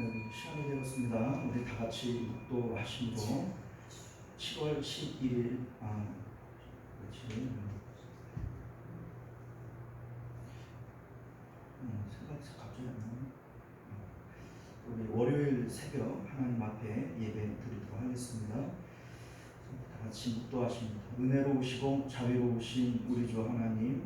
네, 시간이 되었습니다. 우리 다 같이 묵도하심으로 7월 11일 며칠 생각 갑자기 안 나네. 우리 월요일 새벽 하나님 앞에 예배 드리도록 하겠습니다. 다 같이 묵도하십니다. 은혜로우시고 자비로우신 우리 주 하나님,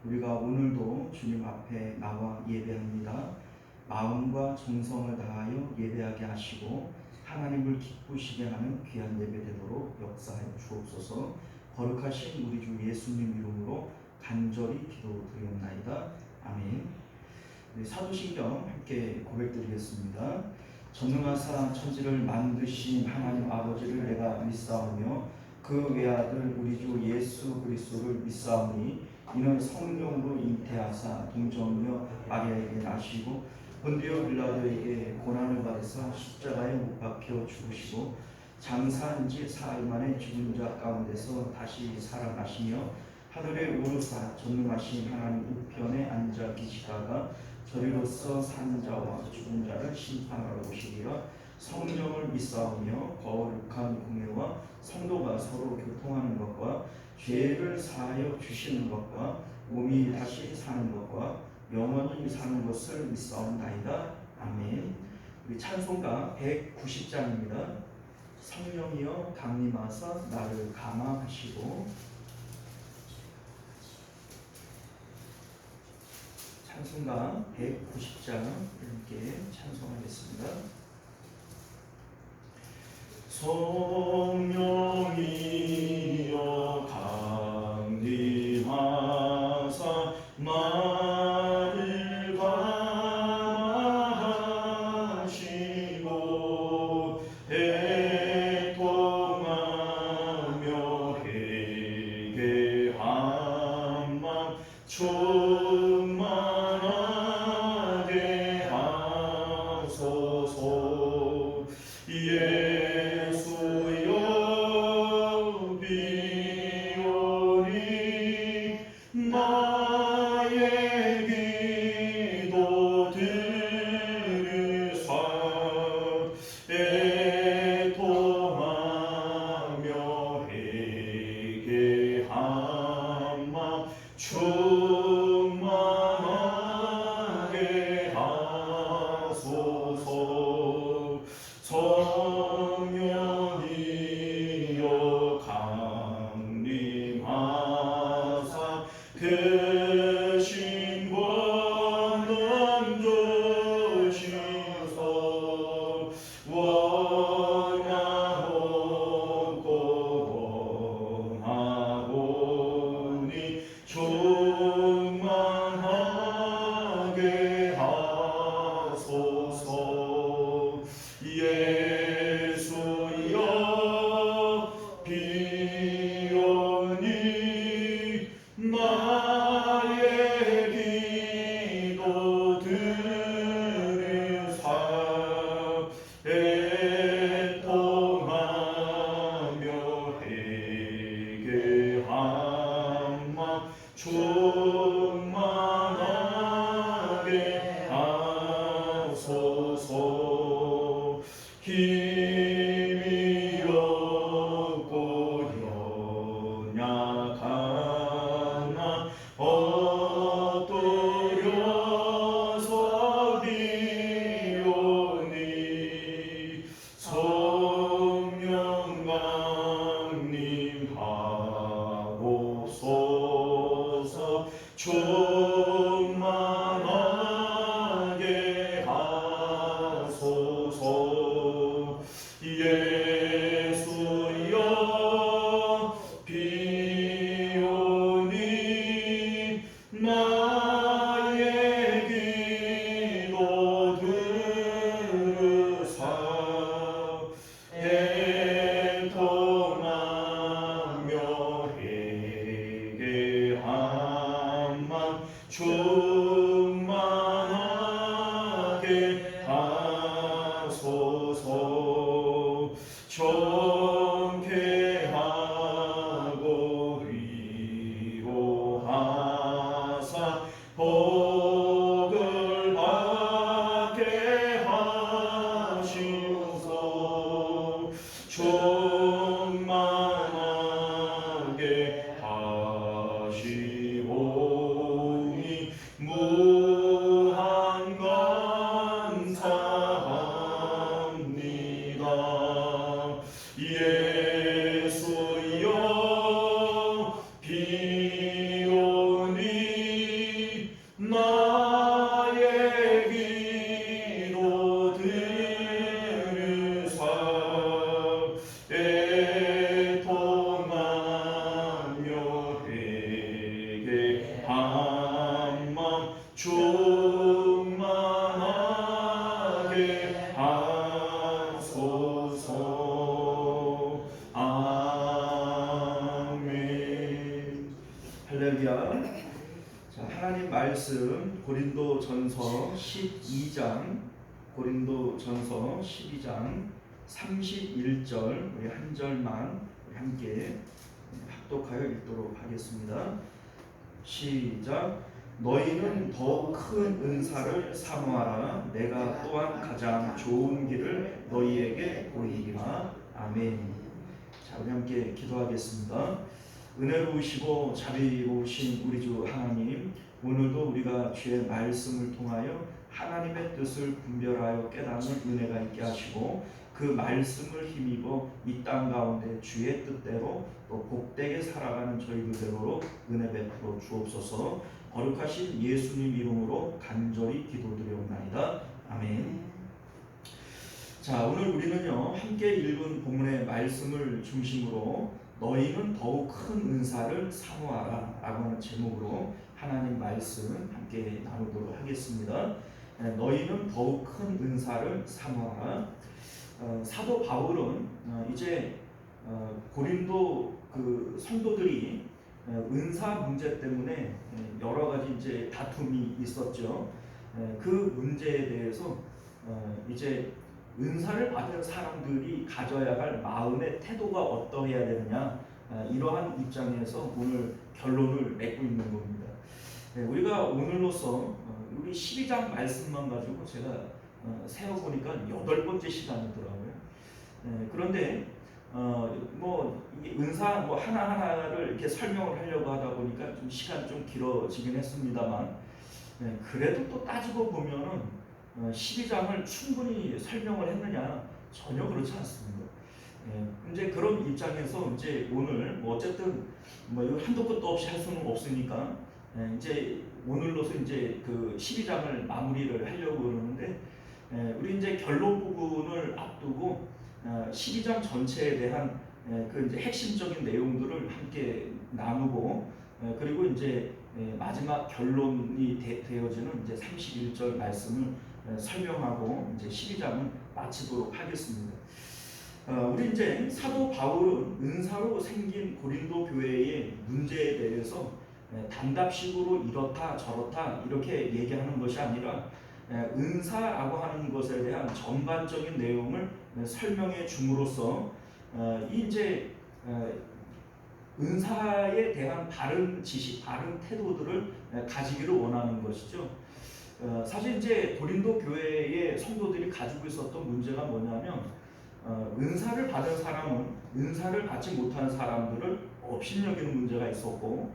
우리가 오늘도 주님 앞에 나와 예배합니다. 마음과 정성을 다하여 예배하게 하시고 하나님을 기쁘시게 하는 귀한 예배 되도록 역사하여 주옵소서. 거룩하신 우리 주 예수님 이름으로 간절히 기도드리옵나이다. 아멘. 사도신경 함께 고백드리겠습니다. 전능하사 천지를 만드신 하나님 아버지를 내가 믿사오며 그 외아들 우리 주 예수 그리스도를 믿사오니 이는 성령으로 잉태하사 동정녀 마리아에게 나시고 본디오 빌라도에게 고난을 받으사 십자가에 못 박혀 죽으시고 장사한 지 사흘 만에 죽은 자 가운데서 다시 살아나시며 하늘에 오르사 전능하신 하나님 우편에 앉아 계시다가 저리로서 사는 자와 죽은 자를 심판하러 오시리라. 성령을 믿사오며 거룩한 공예와 성도가 서로 교통하는 것과 죄를 사하여 주시는 것과 몸이 다시 사는 것과 영원히 사는 것을 믿사옵나이다. 아멘. 우리 찬송가 190장입니다. 성령이여 강림하사 나를 감화하시고. 찬송가 190장 함께 찬송하겠습니다. 성령이여 강림하사 나를 감화하시고 애통하며 회개한 맘 충만하게 하소서. 예수여 비오니 나의 기도 들으사 애통하며 회개한 맘 충만하게 하소서. 성령이여 강림하사 그 신권은 주시소. 원하옵고 원하오니 충만하게 하소서. 예수여 비오니 나의 기도 들으사 애통하며 회개한 맘 충만하게 하소서. 힘이 없고 연약하나 엎드려서 비오니 성령 강림하옵소서. 충만하게 하소서. 예수여 비오니 나의 기도 들으사 애통하며 회개한 맘 할렐루야. 자, 하나님 말씀 고린도전서 12장 31절 우리 한 절만 함께 합독하여 읽도록 하겠습니다. 시작. 너희는 더욱 큰 은사를 사모하라. 내가 또한 가장 좋은 길을 너희에게 보이리라. 아멘. 자, 우리 함께 기도하겠습니다. 은혜로우시고 자비로우신 우리 주 하나님, 오늘도 우리가 주의 말씀을 통하여 하나님의 뜻을 분별하여 깨닫는 은혜가 있게 하시고 그 말씀을 힘입어 이 땅 가운데 주의 뜻대로 또 복되게 살아가는 저희들 되도록 은혜 베풀어 주옵소서. 거룩하신 예수님 이름으로 간절히 기도드리옵나이다. 아멘. 자, 오늘 우리는요 함께 읽은 본문의 말씀을 중심으로 너희는 더욱 큰 은사를 사모하라 라고 하는 제목으로 하나님 말씀 함께 나누도록 하겠습니다. 너희는 더욱 큰 은사를 사모하라. 사도 바울은 이제 고린도 그 성도들이 은사 문제 때문에 여러 가지 이제 다툼이 있었죠. 그 문제에 대해서 이제 은사를 받은 사람들이 가져야 할 마음의 태도가 어떠해야 되느냐, 이러한 입장에서 오늘 결론을 맺고 있는 겁니다. 우리가 오늘로서 우리 12장 말씀만 가지고 제가 세어보니까 8번째 시간이더라고요. 그런데 뭐 은사 뭐 하나하나를 이렇게 설명을 하려고 하다 보니까 좀 시간이 좀 길어지긴 했습니다만, 그래도 또 따지고 보면은 12장을 충분히 설명을 했느냐, 전혀 그렇지 않습니다. 이제 그런 입장에서 이제 오늘 뭐 어쨌든 뭐 이거 한도 끝도 없이 할 수는 없으니까 이제 오늘로서 이제 그 12장을 마무리를 하려고 그러는데, 우리 이제 결론 부분을 앞두고 12장 전체에 대한 그 이제 핵심적인 내용들을 함께 나누고, 그리고 이제 마지막 결론이 되어지는 이제 31절 말씀을 설명하고 이제 12장은 마치도록 하겠습니다. 우리 이제 사도 바울은 은사로 생긴 고린도 교회의 문제에 대해서 단답식으로 이렇다 저렇다 이렇게 얘기하는 것이 아니라 은사라고 하는 것에 대한 전반적인 내용을 설명해 줌으로써 이제 은사에 대한 바른 지식, 바른 태도들을 가지기를 원하는 것이죠. 사실 이제 고린도 교회의 성도들이 가지고 있었던 문제가 뭐냐면, 은사를 받은 사람은 은사를 받지 못한 사람들을 업신여기는 문제가 있었고,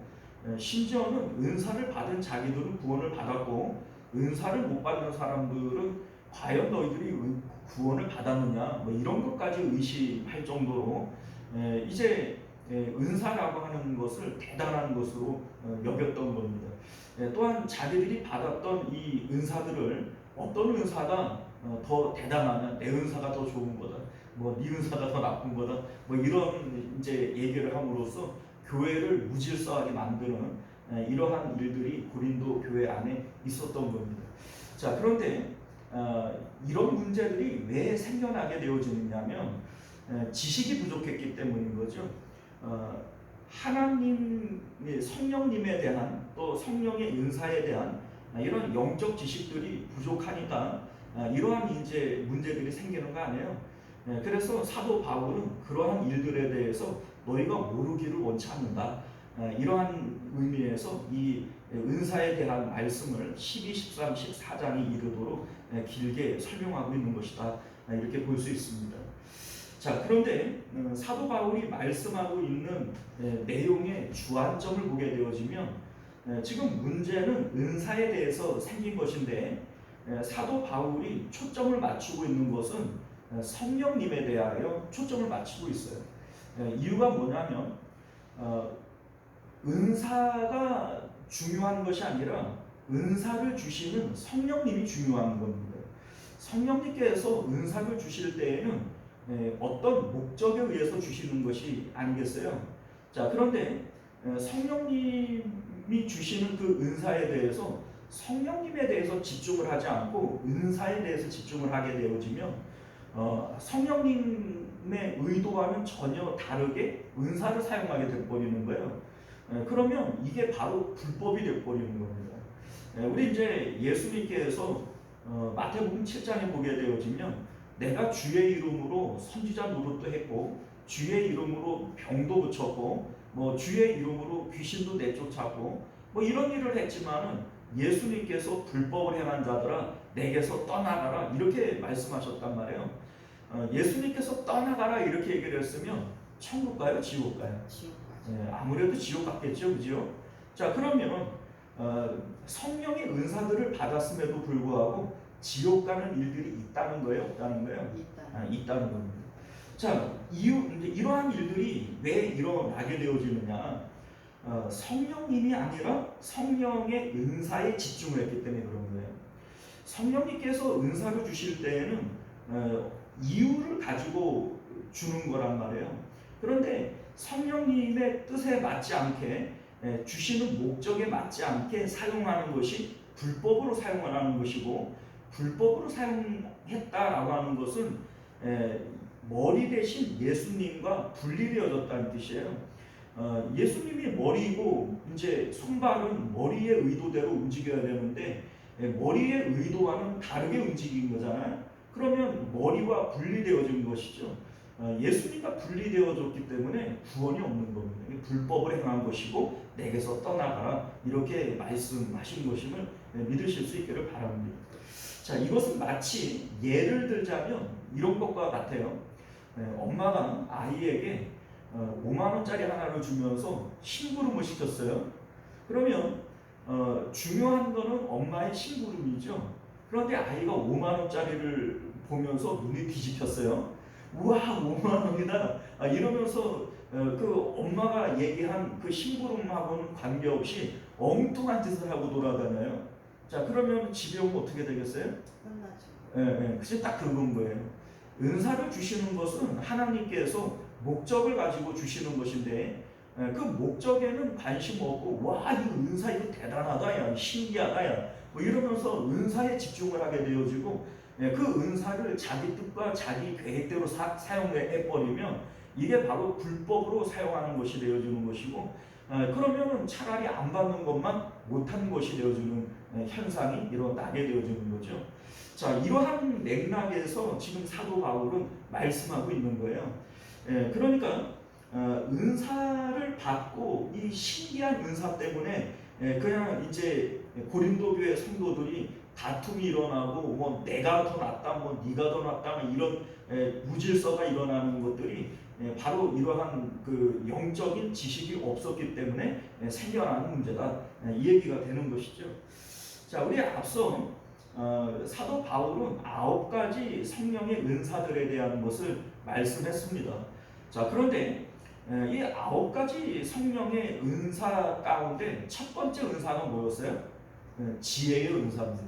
심지어는 은사를 받은 자기들은 구원을 받았고 은사를 못 받는 사람들은 과연 너희들이 구원을 받았느냐, 뭐 이런 것까지 의심할 정도로 이제 은사라고 하는 것을 대단한 것으로 여겼던 겁니다. 또한 자기들이 받았던 이 은사들을 어떤 은사가 더 대단하냐, 내 은사가 더 좋은 거다, 뭐 네 은사가 더 나쁜 거다, 뭐 이런 이제 얘기를 함으로써 교회를 무질서하게 만드는 이러한 일들이 고린도 교회 안에 있었던 겁니다. 자, 그런데 이런 문제들이 왜 생겨나게 되어지느냐면 지식이 부족했기 때문인 거죠. 하나님의 성령님에 대한, 또 성령의 은사에 대한 이런 영적 지식들이 부족하니까 이러한 이제 문제들이 생기는 거 아니에요. 그래서 사도 바울은 그러한 일들에 대해서 너희가 모르기를 원치 않는다, 이러한 의미에서 이 은사에 대한 말씀을 12, 13, 14장이 이르도록 길게 설명하고 있는 것이다, 이렇게 볼 수 있습니다. 자, 그런데 사도 바울이 말씀하고 있는 내용의 주안점을 보게 되어지면 지금 문제는 은사에 대해서 생긴 것인데, 사도 바울이 초점을 맞추고 있는 것은 성령님에 대하여 초점을 맞추고 있어요. 이유가 뭐냐면 은사가 중요한 것이 아니라 은사를 주시는 성령님이 중요한 겁니다. 성령님께서 은사를 주실 때에는 어떤 목적에 의해서 주시는 것이 아니겠어요? 자, 그런데 성령님이 주시는 그 은사에 대해서 성령님에 대해서 집중을 하지 않고 은사에 대해서 집중을 하게 되어지면 성령님의 의도와는 전혀 다르게 은사를 사용하게 되어버리는 거예요. 그러면 이게 바로 불법이 되어버리는 겁니다. 우리 이제 예수님께서 마태복음 7장에 보게 되어지면 내가 주의 이름으로 선지자 노릇도 했고 주의 이름으로 병도 고쳤고 뭐 주의 이름으로 귀신도 내쫓았고 뭐 이런 일을 했지만은 예수님께서 불법을 행한 자들아 내게서 떠나가라 이렇게 말씀하셨단 말이에요. 예수님께서 떠나가라 이렇게 얘기를 했으면 천국 가요, 지옥 가요? 지옥 가죠. 아무래도 지옥 같겠죠, 그죠? 자, 그러면 성령의 은사들을 받았음에도 불구하고 지옥 가는 일들이 있다는 거예요, 없다는 거예요? 있다는 겁니다. 자, 이제 이러한 일들이 왜 일어나게 되어지느냐? 성령님이 아니라 성령의 은사에 집중을 했기 때문에 그런 거예요. 성령님께서 은사를 주실 때에는 이유를 가지고 주는 거란 말이에요. 그런데 성령님의 뜻에 맞지 않게 주시는 목적에 맞지 않게 사용하는 것이 불법으로 사용하는 것이고 불법으로 사용했다라고 하는 것은 머리 대신 예수님과 분리되어졌다는 뜻이에요. 예수님이 머리고 이제 손발은 머리의 의도대로 움직여야 되는데 머리의 의도와는 다르게 움직인 거잖아요. 그러면 머리와 분리되어진 것이죠. 예수님과 분리되어졌기 때문에 구원이 없는 겁니다. 불법을 행한 것이고 내게서 떠나가라 이렇게 말씀하신 것임을 믿으실 수 있기를 바랍니다. 자, 이것은 마치 예를 들자면 이런 것과 같아요. 엄마가 아이에게 5만 원짜리 하나를 주면서 심부름을 시켰어요. 그러면 중요한 거는 엄마의 심부름이죠. 그런데 아이가 5만 원짜리를 보면서 눈이 뒤집혔어요. 우와, 5만 원이다 이러면서 그 엄마가 얘기한 그 심부름하고는 관계없이 엉뚱한 짓을 하고 돌아다녀요. 자, 그러면 집에 오면 어떻게 되겠어요? 끝나죠. 그게 딱 그건 거예요. 은사를 주시는 것은 하나님께서 목적을 가지고 주시는 것인데 그 목적에는 관심 없고 와 이거 은사 이거 대단하다 야 신기하다 야 뭐 이러면서 은사에 집중을 하게 되어지고 그 은사를 자기 뜻과 자기 계획대로 사용해버리면 이게 바로 불법으로 사용하는 것이 되어지는 것이고 그러면 차라리 안 받는 것만 못하는 것이 되어지는 현상이 일어나게 되어지는 거죠. 자, 이러한 맥락에서 지금 사도 바울은 말씀하고 있는 거예요. 그러니까 은사를 받고 이 신기한 은사 때문에 그냥 이제 고린도 교회 성도들이 다툼이 일어나고 뭐 내가 더 낫다 뭐 네가 더 낫다 이런 무질서가 일어나는 것들이 바로 이러한 그 영적인 지식이 없었기 때문에 생겨나는 문제다 이 얘기가 되는 것이죠. 자, 우리 앞서 사도 바울은 9가지 성령의 은사들에 대한 것을 말씀했습니다. 자, 그런데 이 9가지 성령의 은사 가운데 첫 번째 은사는 뭐였어요? 지혜의 은사입니다.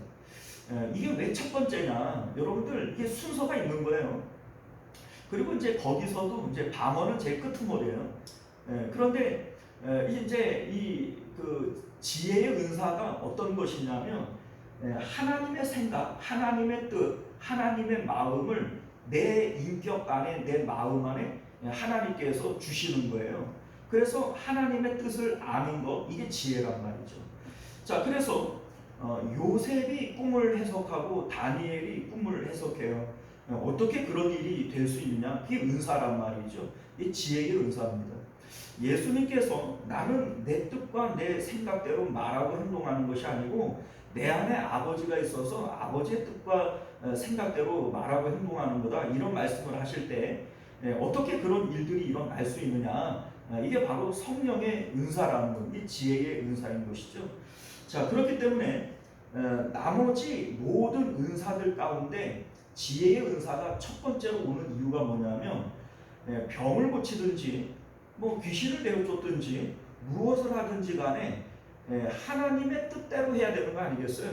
이게 왜 첫 번째냐? 여러분들 이게 순서가 있는 거예요. 그리고 이제 거기서도 이제 방언은 제일 끄트머리예요. 그런데 이제 이 그 지혜의 은사가 어떤 것이냐면 하나님의 생각, 하나님의 뜻, 하나님의 마음을 내 인격 안에, 내 마음 안에 하나님께서 주시는 거예요. 그래서 하나님의 뜻을 아는 것, 이게 지혜란 말이죠. 자, 그래서 요셉이 꿈을 해석하고 다니엘이 꿈을 해석해요. 어떻게 그런 일이 될 수 있느냐? 그게 은사란 말이죠. 이 지혜의 은사입니다. 예수님께서 나는 내 뜻과 내 생각대로 말하고 행동하는 것이 아니고 내 안에 아버지가 있어서 아버지의 뜻과 생각대로 말하고 행동하는 거다 이런 말씀을 하실 때 어떻게 그런 일들이 일어날 수 있느냐? 이게 바로 성령의 은사라는 것, 이 지혜의 은사인 것이죠. 자, 그렇기 때문에 나머지 모든 은사들 가운데 지혜의 은사가 첫 번째로 오는 이유가 뭐냐면 병을 고치든지 뭐 귀신을 내어쫓든지 무엇을 하든지 간에 하나님의 뜻대로 해야 되는 거 아니겠어요?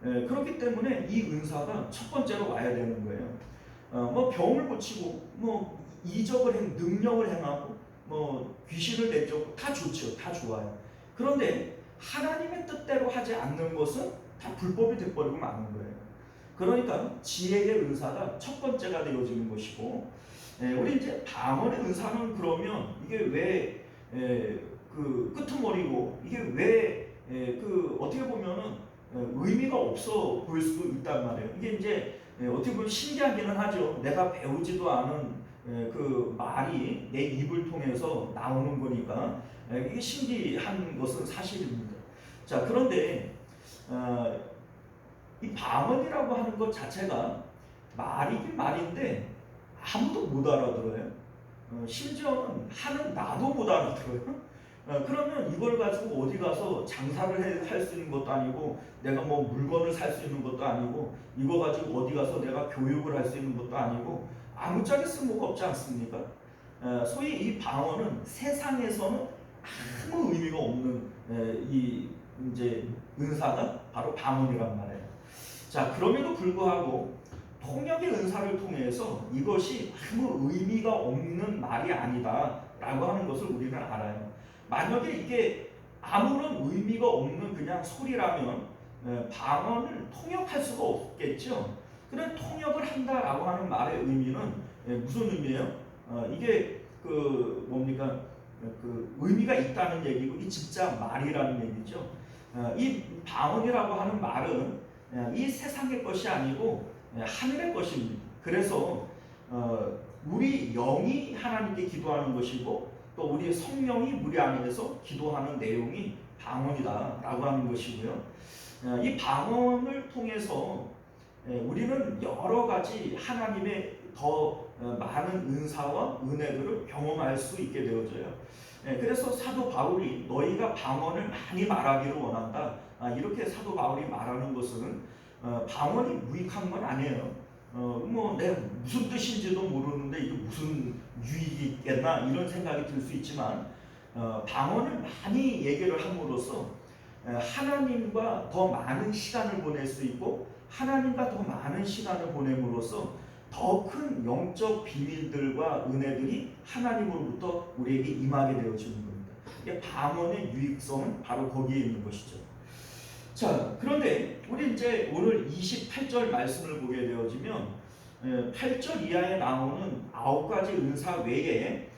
그렇기 때문에 이 은사가 첫 번째로 와야 되는 거예요. 뭐 병을 고치고 뭐 이적을 능력을 행하고 뭐 귀신을 내쫓고 다 좋죠. 다 좋아요. 그런데 하나님의 뜻대로 하지 않는 것은 다 불법이 돼버리고 마는 거예요. 그러니까 지혜의 은사가 첫 번째가 되어지는 것이고 우리 이제 방언의 은사는 그러면 이게 왜 그 그 끄트머리고 이게 왜 그 어떻게 보면은 의미가 없어 보일 수도 있단 말이에요. 이게 이제 어떻게 보면 신기하기는 하죠. 내가 배우지도 않은 그 말이 내 입을 통해서 나오는 거니까 이게 신기한 것은 사실입니다. 자, 그런데 이 방언이라고 하는 것 자체가 말이긴 말인데 아무도 못 알아들어요. 심지어는 하는 나도 못 알아들어요. 그러면 이걸 가지고 어디 가서 장사를 할 수 있는 것도 아니고 내가 뭐 물건을 살 수 있는 것도 아니고 이거 가지고 어디 가서 내가 교육을 할 수 있는 것도 아니고 아무짝에 쓸모가 없지 않습니까? 소위 이 방언은 세상에서는 아무 의미가 없는 이 이제 은사가 바로 방언이란 말이에요. 자, 그럼에도 불구하고 통역의 은사를 통해서 이것이 아무 의미가 없는 말이 아니다라고 하는 것을 우리는 알아요. 만약에 이게 아무런 의미가 없는 그냥 소리라면 방언을 통역할 수가 없겠죠. 그런 통역을 한다라고 하는 말의 의미는 무슨 의미예요? 이게 그 뭡니까? 그 의미가 있다는 얘기고 이 진짜 말이라는 얘기죠. 이 방언이라고 하는 말은 이 세상의 것이 아니고 하늘의 것입니다. 그래서 우리 영이 하나님께 기도하는 것이고 또 우리의 성령이 우리 안에서 기도하는 내용이 방언이다라고 하는 것이고요. 이 방언을 통해서 우리는 여러 가지 하나님의 더 많은 은사와 은혜들을 경험할 수 있게 되어져요. 그래서 사도 바울이 너희가 방언을 많이 말하기를 원한다. 이렇게 사도 바울이 말하는 것은 방언이 유익한 건 아니에요. 뭐 내가 무슨 뜻인지도 모르는데 이게 무슨 유익이 있겠나 이런 생각이 들 수 있지만 방언을 많이 얘기를 함으로써 하나님과 더 많은 시간을 보낼 수 있고 하나님과 더 많은 시간을 보냄으로써 더 큰 영적 비밀들과 은혜들이 하나님으로부터 우리에게 임하게 되어지는 겁니다. 이게 방언의 유익성은 바로 거기에 있는 것이죠. 자, 그런데 우리 이제 오늘 28절 말씀을 보게 되어지면 8절 이하에 나오는 9가지 은사 외에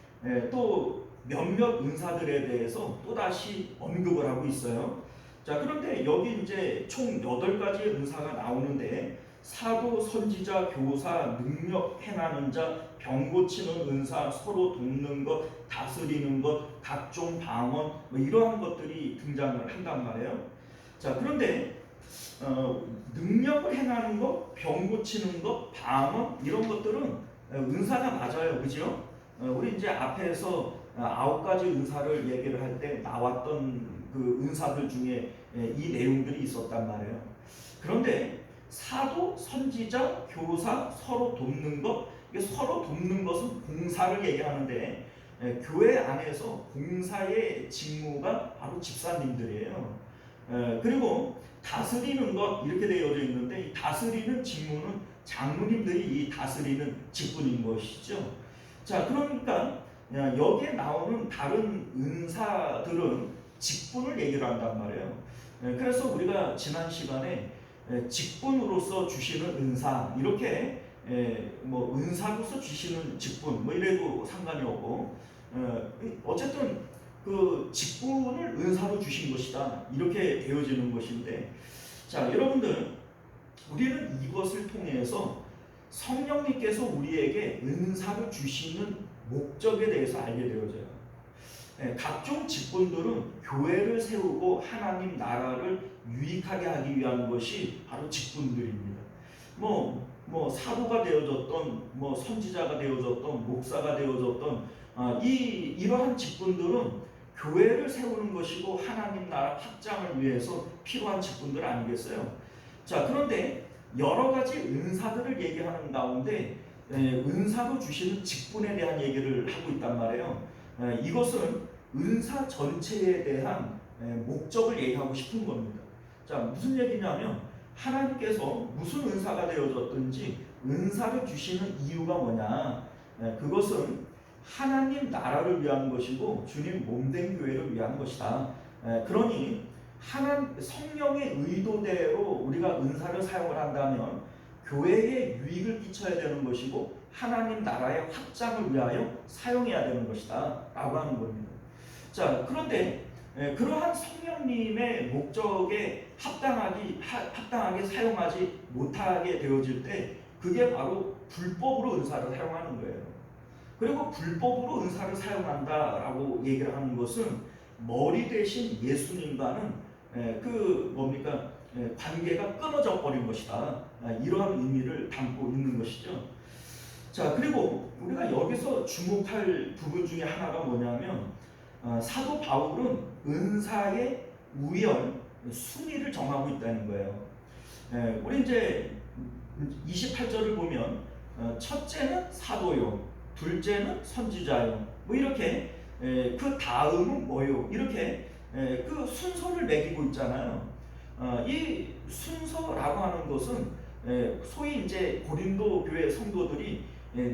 또 몇몇 은사들에 대해서 또다시 언급을 하고 있어요. 자, 그런데 여기 이제 총 8가지 은사가 나오는데 사도, 선지자, 교사, 능력 행하는 자, 병 고치는 은사, 서로 돕는 것, 다스리는 것, 각종 방언 뭐 이러한 것들이 등장을 한단 말이에요. 자, 그런데 능력을 행하는 것, 병 고치는 것, 방언 이런 것들은 은사가 맞아요, 그죠? 우리 이제 앞에서 9가지 은사를 얘기를 할 때 나왔던 그 은사들 중에 이 내용들이 있었단 말이에요. 그런데 사도, 선지자, 교사, 서로 돕는 것, 이게 서로 돕는 것은 봉사를 얘기하는데 교회 안에서 봉사의 직무가 바로 집사님들이에요. 그리고 다스리는 것 이렇게 되어져 있는데 이 다스리는 직무는 장로님들이 이 다스리는 직분인 것이죠. 자, 그러니까 여기에 나오는 다른 은사들은 직분을 얘기를 한단 말이에요. 그래서 우리가 지난 시간에 직분으로서 주시는 은사 이렇게 뭐 은사로서 주시는 직분 뭐 이래도 상관이 없고 어쨌든 그 직분을 은사로 주신 것이다 이렇게 되어지는 것인데 자 여러분들 우리는 이것을 통해서 성령님께서 우리에게 은사를 주시는 목적에 대해서 알게 되어져요. 각종 직분들은 교회를 세우고 하나님 나라를 유익하게 하기 위한 것이 바로 직분들입니다. 뭐 사도가 되어졌던, 뭐 선지자가 되어졌던, 목사가 되어졌던 이러한 직분들은 교회를 세우는 것이고 하나님 나라 확장을 위해서 필요한 직분들 아니겠어요? 자, 그런데 여러 가지 은사들을 얘기하는 가운데 은사로 주시는 직분에 대한 얘기를 하고 있단 말이에요. 이것은 은사 전체에 대한 목적을 얘기하고 싶은 겁니다. 자, 무슨 얘기냐면 하나님께서 무슨 은사가 되어졌든지 은사를 주시는 이유가 뭐냐? 그것은 하나님 나라를 위한 것이고 주님 몸된 교회를 위한 것이다. 그러니 성령의 의도대로 우리가 은사를 사용을 한다면 교회에 유익을 끼쳐야 되는 것이고 하나님 나라의 확장을 위하여 사용해야 되는 것이다 라고 하는 겁니다. 자, 그런데 그러한 성령님의 목적에 합당하게 사용하지 못하게 되어질 때 그게 바로 불법으로 은사를 사용하는 거예요. 그리고 불법으로 은사를 사용한다라고 얘기를 하는 것은 머리 대신 예수님과는 관계가 끊어져 버린 것이다. 이러한 의미를 담고 있는 것이죠. 자, 그리고 우리가 여기서 주목할 부분 중에 하나가 뭐냐면 사도 바울은 은사의 우열, 순위를 정하고 있다는 거예요. 우리 이제 28절을 보면 첫째는 사도요, 둘째는 선지자요, 뭐 이렇게 그 다음은 뭐요, 이렇게 그 순서를 매기고 있잖아요. 이 순서라고 하는 것은 소위 이제 고린도 교회 성도들이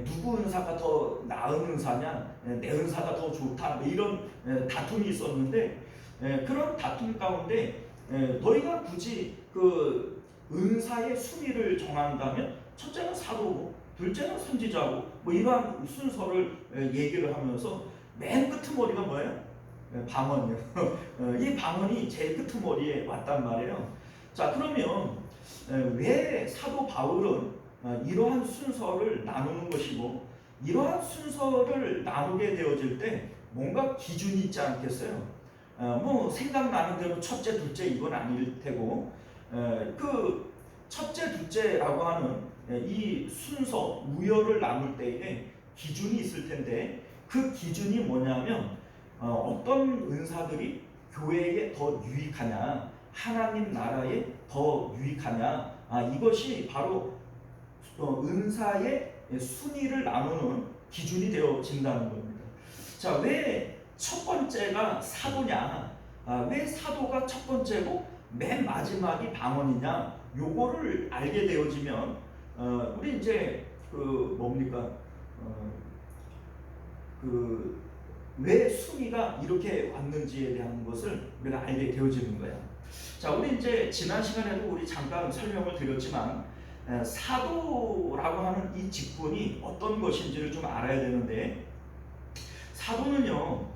누구 은사가 더 나은 은사냐, 내 은사가 더 좋다, 뭐 이런 다툼이 있었는데 그런 다툼 가운데 너희가 굳이 그 은사의 순위를 정한다면 첫째는 사도고 둘째는 선지자고 뭐 이러한 순서를 얘기를 하면서 맨 끄트머리가 뭐예요? 방언이요. 이 방언이 제일 끄트머리에 왔단 말이에요. 자, 그러면 왜 사도 바울은 이러한 순서를 나누는 것이고 이러한 순서를 나누게 되어질 때 뭔가 기준이 있지 않겠어요? 뭐 생각나는 대로 첫째, 둘째 이건 아닐 테고 그 첫째, 둘째라고 하는 이 순서 우열을 나눌 때에 기준이 있을 텐데 그 기준이 뭐냐면 어떤 은사들이 교회에 더 유익하냐, 하나님 나라에 더 유익하냐, 이것이 바로 은사의 순위를 나누는 기준이 되어진다는 겁니다. 자, 왜 첫 번째가 사도냐, 왜 사도가 첫 번째고 맨 마지막이 방언이냐, 요거를 알게 되어지면 우리 이제 왜 순위가 이렇게 왔는지에 대한 것을 우리가 알게 되어지는 거예요. 자, 우리 이제 지난 시간에도 우리 잠깐 설명을 드렸지만 사도라고 하는 이 직분이 어떤 것인지를 좀 알아야 되는데 사도는요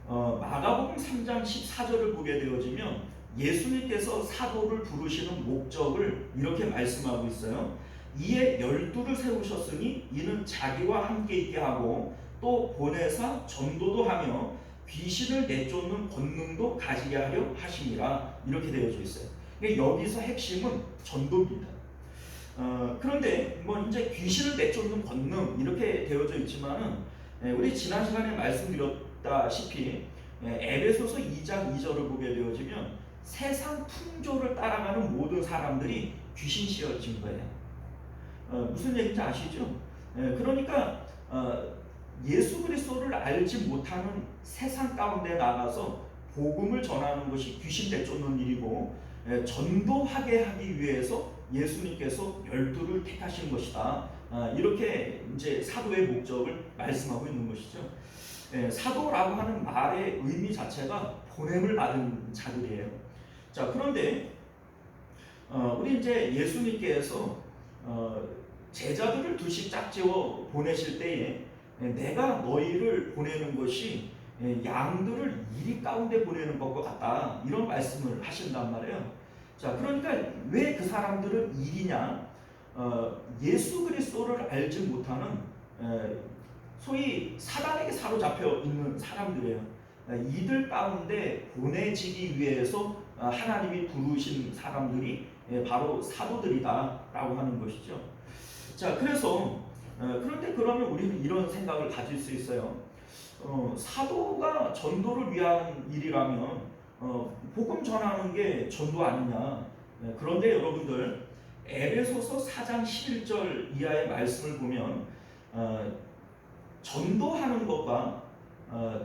마가복음 3장 14절을 보게 되어지면 예수님께서 사도를 부르시는 목적을 이렇게 말씀하고 있어요. 이에 12를 세우셨으니 이는 자기와 함께 있게 하고 또 보내사 전도도 하며 귀신을 내쫓는 권능도 가지게 하려 하심이라 이렇게 되어져 있어요. 여기서 핵심은 전도입니다. 그런데 뭐 이제 귀신을 내쫓는 권능 이렇게 되어져 있지만은 우리 지난 시간에 말씀드렸다시피 에베소서 2장 2절을 보게 되어지면 세상 풍조를 따라가는 모든 사람들이 귀신 씌어진 거예요. 무슨 얘기인지 아시죠? 그러니까 예수 그리스도를 알지 못하는 세상 가운데 나가서 복음을 전하는 것이 귀신 내쫓는 일이고 전도하게 하기 위해서 예수님께서 12를 택하신 것이다. 이렇게 이제 사도의 목적을 말씀하고 있는 것이죠. 사도라고 하는 말의 의미 자체가 보냄을 받은 자들이에요. 자, 그런데 우리 이제 예수님께서 제자들을 둘씩 짝지어 보내실 때에 내가 너희를 보내는 것이 양들을 이리 가운데 보내는 것과 같다 이런 말씀을 하신단 말이에요. 자, 그러니까 왜 그 사람들은 일이냐? 예수 그리스도를 알지 못하는 소위 사단에게 사로잡혀 있는 사람들이에요. 이들 가운데 보내지기 위해서 하나님이 부르신 사람들이 바로 사도들이다라고 하는 것이죠. 자, 그래서 그런데 그러면 우리는 이런 생각을 가질 수 있어요. 사도가 전도를 위한 일이라면 복음 전하는 게 전도 아니냐. 그런데 여러분들 에베소서 4장 11절 이하의 말씀을 보면 전도하는 것과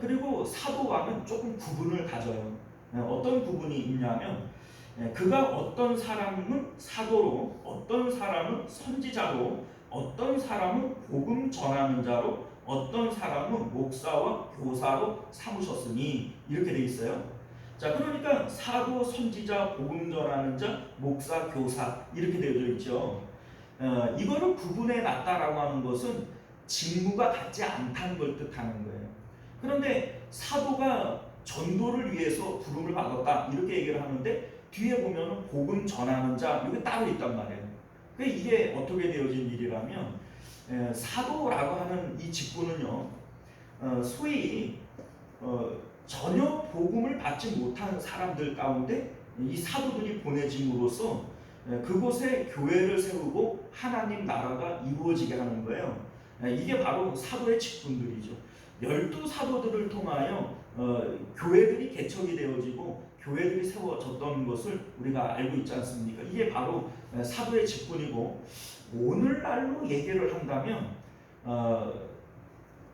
그리고 사도와는 조금 구분을 가져요. 어떤 구분이 있냐면 그가 어떤 사람은 사도로, 어떤 사람은 선지자로, 어떤 사람은 복음 전하는 자로, 어떤 사람은 목사와 교사로 삼으셨으니 이렇게 돼 있어요. 자, 그러니까 사도, 선지자, 복음 전하는 자, 목사, 교사 이렇게 되어져 있죠. 이거를 구분해 놨다라고 하는 것은 직무가 같지 않다는 걸 뜻하는 거예요. 그런데 사도가 전도를 위해서 부름을 받았다 이렇게 얘기를 하는데 뒤에 보면은 복음 전하는 자 이게 따로 있단 말이에요. 그러니까 이게 어떻게 되어진 일이라면 사도라고 하는 이 직분은요, 소위 전혀 복음을 받지 못한 사람들 가운데 이 사도들이 보내짐으로써 그곳에 교회를 세우고 하나님 나라가 이루어지게 하는 거예요. 이게 바로 사도의 직분들이죠. 12사도들을 통하여 교회들이 개척이 되어지고 교회들이 세워졌던 것을 우리가 알고 있지 않습니까? 이게 바로 사도의 직분이고, 오늘날로 얘기를 한다면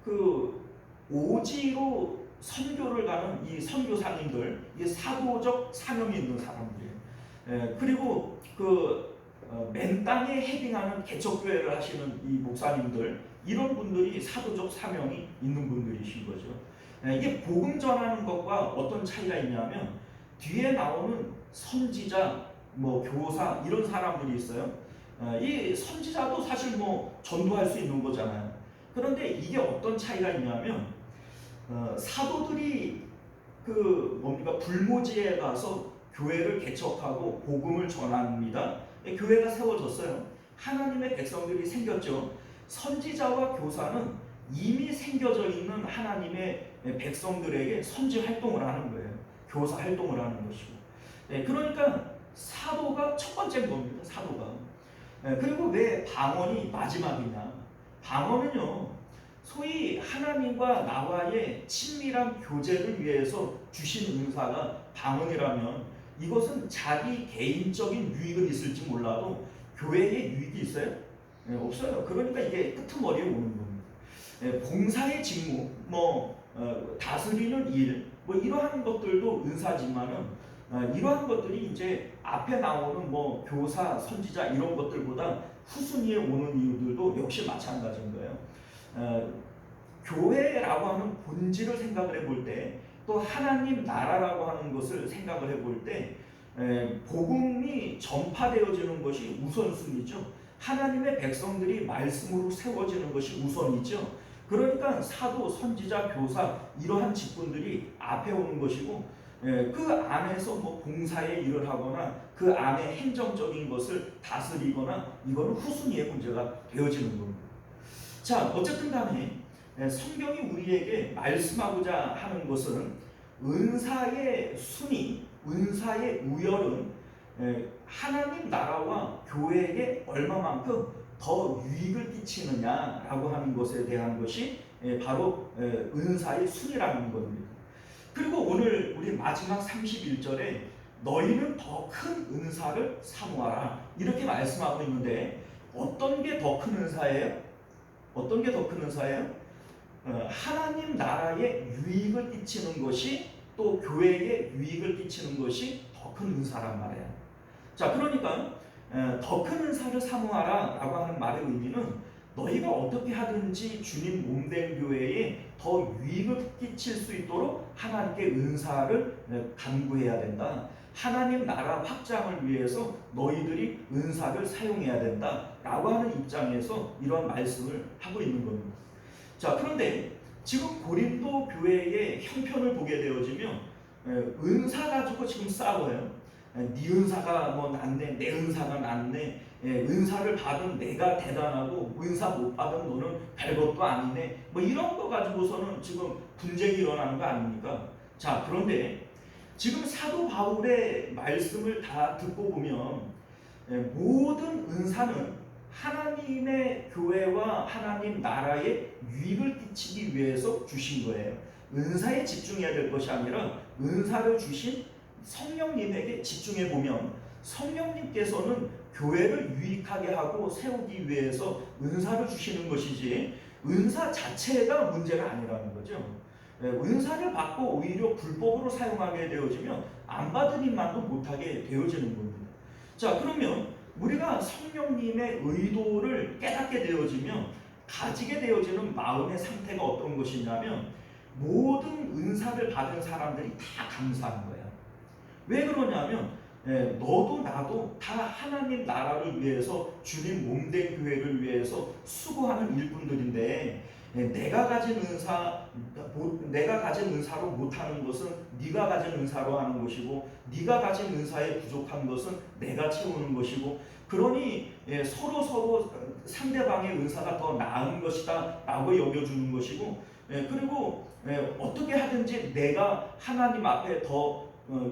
그 오지로 선교를 가는 이 선교사님들, 이 사도적 사명이 있는 사람들이에요. 그리고 그 맨 땅에 헤딩하는 개척교회를 하시는 이 목사님들, 이런 분들이 사도적 사명이 있는 분들이신 거죠. 이게 복음 전하는 것과 어떤 차이가 있냐면 뒤에 나오는 선지자, 뭐 교사 이런 사람들이 있어요. 이 선지자도 사실 뭐 전도할 수 있는 거잖아요. 그런데 이게 어떤 차이가 있냐면 사도들이 그 뭡니까 불모지에 가서 교회를 개척하고 복음을 전합니다. 교회가 세워졌어요. 하나님의 백성들이 생겼죠. 선지자와 교사는 이미 생겨져 있는 하나님의 백성들에게 선지 활동을 하는 거예요. 교사 활동을 하는 것이고. 그러니까 사도가 첫 번째인 겁니다. 사도가. 그리고 왜 방언이 마지막이냐? 방언은요, 소위 하나님과 나와의 친밀한 교제를 위해서 주신 은사가 방언이라면 이것은 자기 개인적인 유익은 있을지 몰라도 교회에 유익이 있어요? 없어요. 그러니까 이게 끄트머리에 오는 겁니다. 봉사의 직무, 다스리는 일, 이러한 것들도 은사지만은 이러한 것들이 이제 앞에 나오는 교사, 선지자 이런 것들보다 후순위에 오는 이유들도 역시 마찬가지인 거예요. 교회라고 하는 본질을 생각을 해볼 때, 또 하나님 나라라고 하는 것을 생각을 해볼 때 복음이 전파되어지는 것이 우선순위죠. 하나님의 백성들이 말씀으로 세워지는 것이 우선이죠. 그러니까 사도, 선지자, 교사 이러한 직분들이 앞에 오는 것이고, 그 안에서 봉사의 일을 하거나 그 안에 행정적인 것을 다스리거나 이거는 후순위의 문제가 되어지는 겁니다. 자, 어쨌든 간에 성경이 우리에게 말씀하고자 하는 것은 은사의 순위, 은사의 우열은 하나님 나라와 교회에게 얼마만큼 더 유익을 끼치느냐라고 하는 것에 대한 것이 바로 은사의 순위라는 겁니다. 그리고 오늘 우리 마지막 31절에 너희는 더 큰 은사를 사모하라 이렇게 말씀하고 있는데, 어떤 게 더 큰 은사예요? 어떤 게 더 큰 은사예요? 하나님 나라에 유익을 끼치는 것이, 또 교회에 유익을 끼치는 것이 더 큰 은사란 말이에요. 자, 그러니까 더 큰 은사를 사모하라 라고 하는 말의 의미는 너희가 어떻게 하든지 주님 몸된 교회에 더 유익을 끼칠 수 있도록 하나님께 은사를 간구해야 된다. 하나님 나라 확장을 위해서 너희들이 은사를 사용해야 된다 라고 하는 입장에서 이런 말씀을 하고 있는 겁니다. 자, 그런데 지금 고린도 교회의 형편을 보게 되어지면 은사 가지고 지금 싸워요. 네 은사가 낫네, 내 은사가 낫네, 은사를 받은 내가 대단하고 은사 못 받은 너는 별것도 아니네, 이런 거 가지고서는 지금 분쟁이 일어나는 거 아닙니까? 자, 그런데 지금 사도 바울의 말씀을 다 듣고 보면 모든 은사는 하나님의 교회와 하나님 나라에 유익을 끼치기 위해서 주신 거예요. 은사에 집중해야 될 것이 아니라 은사를 주신 성령님에게 집중해 보면 성령님께서는 교회를 유익하게 하고 세우기 위해서 은사를 주시는 것이지 은사 자체가 문제가 아니라는 거죠. 은사를 받고 오히려 불법으로 사용하게 되어지면 안 받은 일만도 못하게 되어지는 겁니다. 자, 그러면 우리가 성령님의 의도를 깨닫게 되어지면 가지게 되어지는 마음의 상태가 어떤 것이냐면 모든 은사를 받은 사람들이 다 감사한 거예요. 왜 그러냐면 너도 나도 다 하나님 나라를 위해서 주님 몸된 교회를 위해서 수고하는 일꾼들인데 내가 가진 내가 가진 은사로 못하는 것은 네가 가진 은사로 하는 것이고, 네가 가진 은사에 부족한 것은 내가 채우는 것이고, 그러니 서로 상대방의 은사가 더 나은 것이다라고 여겨주는 것이고, 그리고 어떻게 하든지 내가 하나님 앞에 더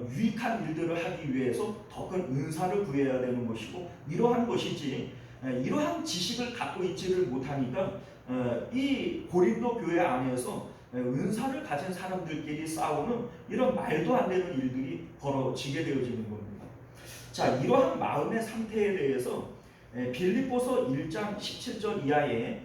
유익한 일들을 하기 위해서 더 큰 은사를 구해야 되는 것이고, 이러한 것이지, 이러한 지식을 갖고 있지를 못하니까 이 고린도 교회 안에서 은사를 가진 사람들끼리 싸우는 이런 말도 안 되는 일들이 벌어지게 되어지는 겁니다. 자, 이러한 마음의 상태에 대해서 빌립보서 1장 17절 이하에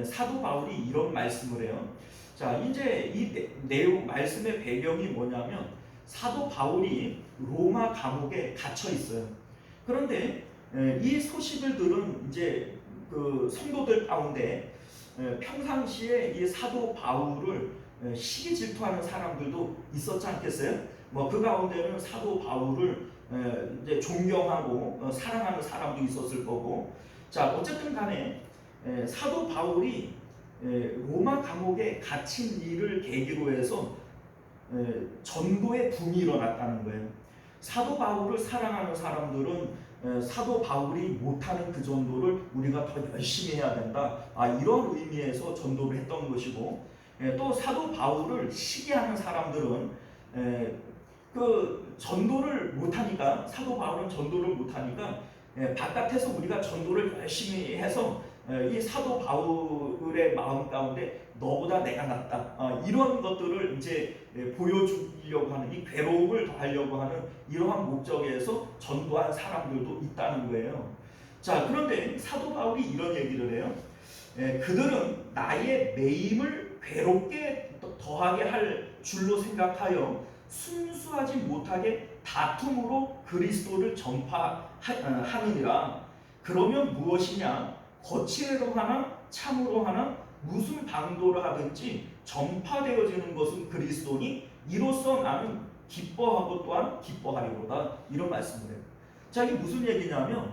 사도 바울이 이런 말씀을 해요. 자, 이제 이 내용 말씀의 배경이 뭐냐면, 사도 바울이 로마 감옥에 갇혀 있어요. 그런데 이 소식을 들은 이제 그 성도들 가운데 평상시에 이 사도 바울을 시기 질투하는 사람들도 있었지 않겠어요? 뭐 그 가운데는 사도 바울을 이제 존경하고 사랑하는 사람도 있었을 거고. 자, 어쨌든 간에 사도 바울이 로마 감옥에 갇힌 일을 계기로 해서 전도의 붐이 일어났다는 거예요. 사도 바울을 사랑하는 사람들은 사도 바울이 못하는 그 전도를 우리가 더 열심히 해야 된다, 이런 의미에서 전도를 했던 것이고, 또 사도 바울을 시기하는 사람들은 그 전도를 못하니까, 사도 바울은 전도를 못하니까 바깥에서 우리가 전도를 열심히 해서 이 사도 바울의 마음 가운데 너보다 내가 낫다, 이런 것들을 이제 보여주려고 하는, 이 괴로움을 더하려고 하는 이러한 목적에서 전도한 사람들도 있다는 거예요. 자, 그런데 사도 바울이 이런 얘기를 해요. 그들은 나의 매임을 괴롭게 더하게 할 줄로 생각하여 순수하지 못하게 다툼으로 그리스도를 전파하느니라. 그러면 무엇이냐? 거칠애로 하나 참으로 하나 무슨 방도를 하든지 전파되어지는 것은 그리스도니 이로써 나는 기뻐하고 또한 기뻐하리로다, 이런 말씀을 해요. 자, 이게 무슨 얘기냐면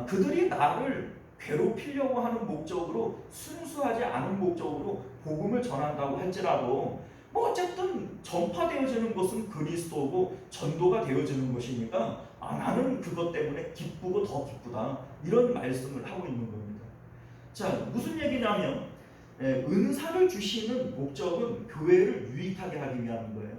그들이 나를 괴롭히려고 하는 목적으로, 순수하지 않은 목적으로 복음을 전한다고 할지라도 뭐 어쨌든 전파되어지는 것은 그리스도고 전도가 되어지는 것이니까 나는 그것 때문에 기쁘고 더 기쁘다, 이런 말씀을 하고 있는 겁니다. 자, 무슨 얘기냐면 은사를 주시는 목적은 교회를 유익하게 하기 위한 거예요.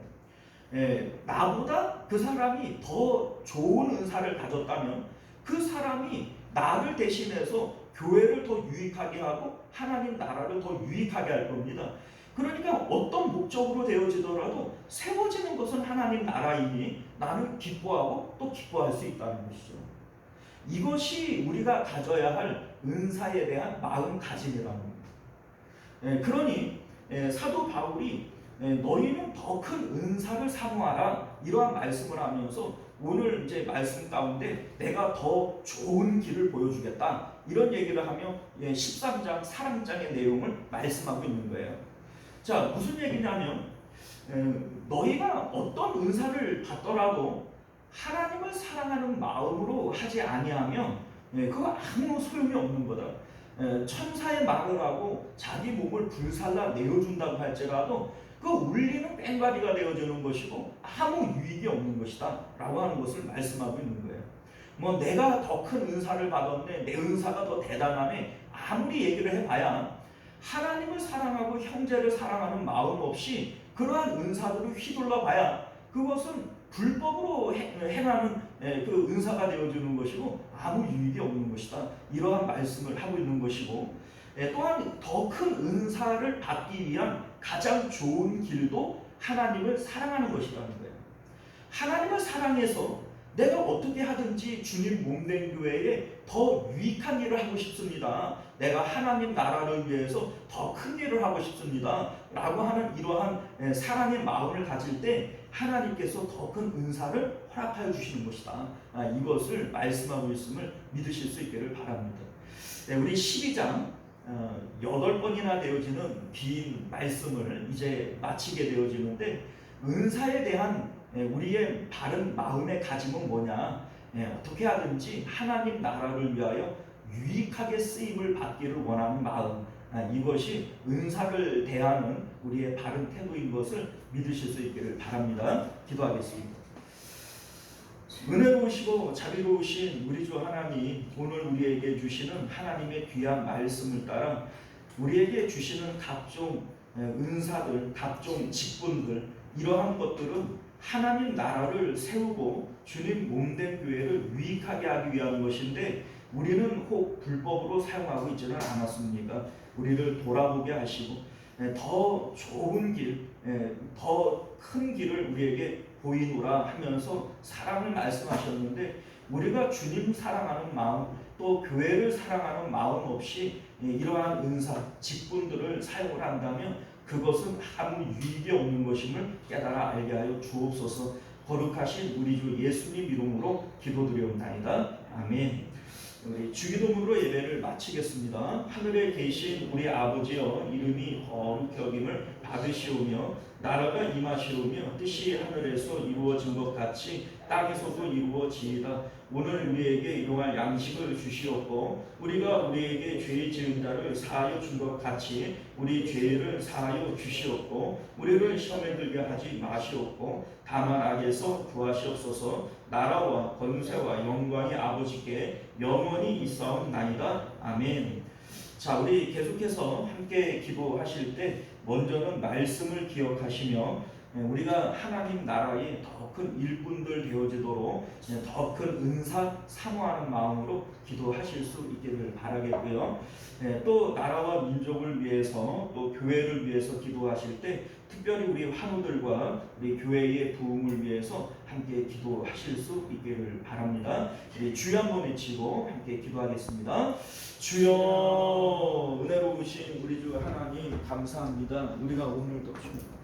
나보다 그 사람이 더 좋은 은사를 가졌다면 그 사람이 나를 대신해서 교회를 더 유익하게 하고 하나님 나라를 더 유익하게 할 겁니다. 그러니까 어떤 목적으로 되어지더라도 세워지는 것은 하나님 나라이니 나는 기뻐하고 또 기뻐할 수 있다는 것이죠. 이것이 우리가 가져야 할 은사에 대한 마음가짐이라는 겁니다. 그러니 사도 바울이 너희는 더 큰 은사를 사모하라, 이러한 말씀을 하면서 오늘 이제 말씀 가운데 내가 더 좋은 길을 보여주겠다, 이런 얘기를 하며 13장 사랑장의 내용을 말씀하고 있는 거예요. 자, 무슨 얘기냐면 너희가 어떤 은사를 받더라도 하나님을 사랑하는 마음으로 하지 아니하면 그거 아무 소용이 없는 거다. 천사의 말을 하고 자기 몸을 불살라 내어준다고 할지라도 그 울리는 뺑가리가 되어지는 것이고 아무 유익이 없는 것이다 라고 하는 것을 말씀하고 있는 거예요. 뭐 내가 더 큰 은사를 받았네, 내 은사가 더 대단하네, 아무리 얘기를 해봐야 하나님을 사랑하고 형제를 사랑하는 마음 없이 그러한 은사들을 휘둘러 봐야 그것은 불법으로 행하는 그 은사가 되어주는 것이고 아무 유익이 없는 것이다, 이러한 말씀을 하고 있는 것이고, 또한 더 큰 은사를 받기 위한 가장 좋은 길도 하나님을 사랑하는 것이라는 거예요. 하나님을 사랑해서 내가 어떻게 하든지 주님 몸된 교회에 더 유익한 일을 하고 싶습니다, 내가 하나님 나라를 위해서 더 큰 일을 하고 싶습니다 라고 하는 이러한 사랑의 마음을 가질 때 하나님께서 더 큰 은사를 허락하여 주시는 것이다, 이것을 말씀하고 있음을 믿으실 수 있기를 바랍니다. 우리 12장 8번이나 되어지는 긴 말씀을 이제 마치게 되어지는데, 은사에 대한 우리의 바른 마음의 가짐은 뭐냐? 어떻게 하든지 하나님 나라를 위하여 유익하게 쓰임을 받기를 원하는 마음, 이것이 은사를 대하는 우리의 바른 태도인 것을 믿으실 수 있기를 바랍니다. 기도하겠습니다. 은혜로우시고 자비로우신 우리 주 하나님, 오늘 우리에게 주시는 하나님의 귀한 말씀을 따라 우리에게 주시는 각종 은사들, 각종 직분들, 이러한 것들은 하나님 나라를 세우고 주님 몸된 교회를 유익하게 하기 위한 것인데 우리는 혹 불법으로 사용하고 있지는 않았습니까? 우리를 돌아보게 하시고 더 좋은 길, 더 큰 길을 우리에게 보이노라 하면서 사랑을 말씀하셨는데 우리가 주님 사랑하는 마음 또 교회를 사랑하는 마음 없이 이러한 은사, 직분들을 사용을 한다면 그것은 아무 유익이 없는 것임을 깨달아 알게 하여 주옵소서. 거룩하신 우리 주 예수님 이름으로 기도드리옵나이다. 아멘. 우리 주기도문으로 예배를 마치겠습니다. 하늘에 계신 우리 아버지여, 이름이 거룩히 여김을 받으시오며 나라가 임하시오며 뜻이 하늘에서 이루어진 것 같이 땅에서도 이루어지이다. 오늘 우리에게 일용할 양식을 주시옵고 우리가 우리에게 죄 지은 자를 사하여 준 것 같이 우리 죄를 사하여 주시옵고 우리를 시험에 들게 하지 마시옵고 다만 악에서 구하시옵소서. 나라와 권세와 영광이 아버지께 영원히 있사옵나이다. 아멘. 자, 우리 계속해서 함께 기도하실 때 먼저는 말씀을 기억하시며 우리가 하나님 나라의 더 큰 일꾼들 되어지도록 더 큰 은사 사모하는 마음으로 기도하실 수 있기를 바라겠고요. 또 나라와 민족을 위해서 또 교회를 위해서 기도하실 때 특별히 우리 환우들과 우리 교회의 부흥을 위해서 함께 기도하실 수 있기를 바랍니다. 우리 주여 한번 외치고 함께 기도하겠습니다. 주여, 은혜로우신 우리 주 하나님 감사합니다. 우리가 오늘도 주님